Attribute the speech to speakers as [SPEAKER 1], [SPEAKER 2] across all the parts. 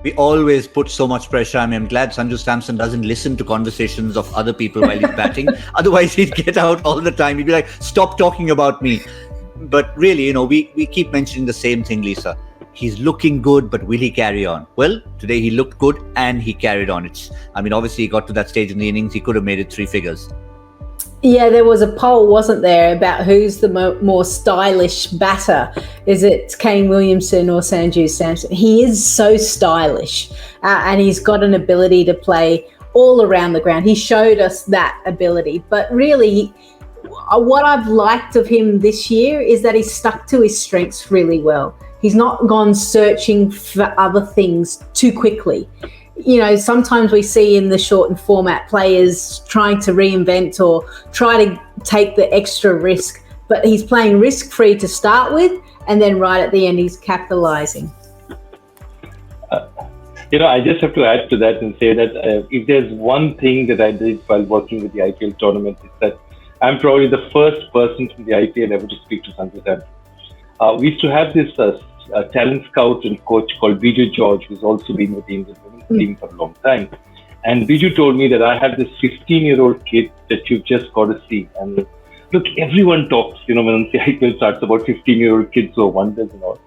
[SPEAKER 1] We always put so much pressure. I mean, I'm glad Sanju Samson doesn't listen to conversations of other people while he's batting. Otherwise, he'd get out all the time. He'd be like, stop talking about me. But really, we keep mentioning the same thing, Lisa. He's looking good, but will he carry on? Well, today he looked good and he carried on. Obviously he got to that stage in the innings, he could have made it 3 figures.
[SPEAKER 2] Yeah, there was a poll, wasn't there, about who's the more stylish batter. Is it Kane Williamson or Sanju Samson? He is so stylish and he's got an ability to play all around the ground. He showed us that ability. But really, what I've liked of him this year is that he's stuck to his strengths really well. He's not gone searching for other things too quickly. Sometimes we see in the shortened format players trying to reinvent or try to take the extra risk, but he's playing risk-free to start with, and then right at the end he's capitalising.
[SPEAKER 3] I just have to add to that and say that if there's one thing that I did while working with the IPL tournament, is that I'm probably the first person from the IPL ever to speak to Sanju Samson. We used to have this talent scout and coach called Biju George, who's also been with the Indian women's team for a long time. And Biju told me that I have this 15-year-old kid that you've just got to see. And look, everyone talks, when the IPL starts about 15-year-old kids who are wonders and all.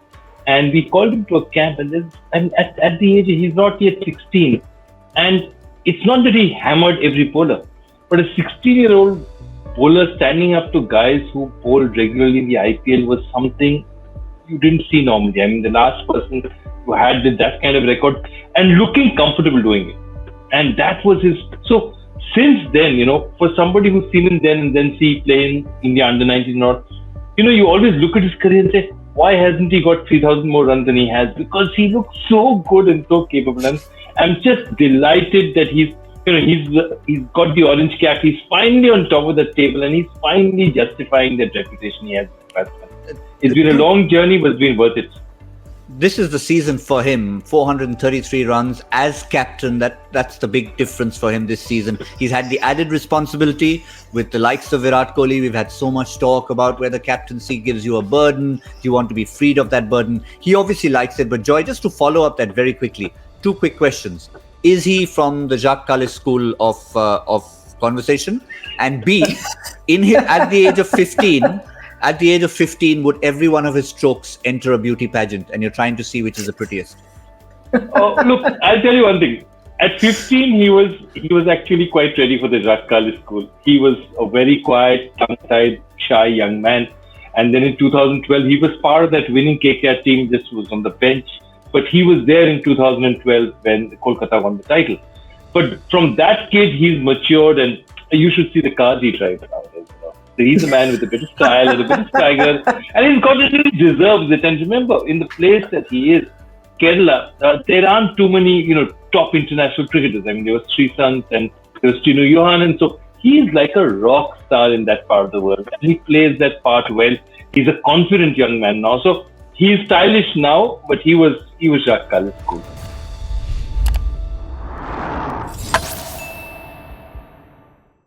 [SPEAKER 3] And we called him to a camp, and at the age, he's not yet 16. And it's not that he hammered every bowler, but a 16-year-old bowler standing up to guys who bowl regularly in the IPL was something you didn't see normally. I mean, the last person who had that kind of record and looking comfortable doing it. And that was his. So since then, for somebody who's seen him then and then see playing India under-19 or, you always look at his career and say, why hasn't he got 3,000 more runs than he has? Because he looks so good and so capable. And I'm just delighted that he's got the orange cap. He's finally on top of the table and he's finally justifying that reputation he has. It's been a long journey, but it's been worth it.
[SPEAKER 1] This is the season for him. 433 runs as captain. That's the big difference for him this season. He's had the added responsibility with the likes of Virat Kohli. We've had so much talk about whether captaincy gives you a burden. Do you want to be freed of that burden? He obviously likes it. But Joy, just to follow up that very quickly, 2 quick questions. Is he from the Jacques Kallis school of conversation? And B, at the age of 15, would every one of his strokes enter a beauty pageant? And you're trying to see which is the prettiest.
[SPEAKER 3] Look, I'll tell you one thing. At 15, he was actually quite ready for the Jacques Kallis school. He was a very quiet, tongue-tied, shy young man. And then in 2012, he was part of that winning KKR team. Just was on the bench. But he was there in 2012 when Kolkata won the title. But from that kid, he's matured, and you should see the cars he drives nowadays. So he's a man with a bit of style and a bit of swagger, and he's got it. He deserves it. And remember, in the place that he is, Kerala, there aren't too many, top international cricketers. I mean, there was Sreesanth and there was Tinu Johanan. So he's like a rock star in that part of the world, and he plays that part well. He's a confident young man now. So he's stylish now, but he was Jacques Kallis' school.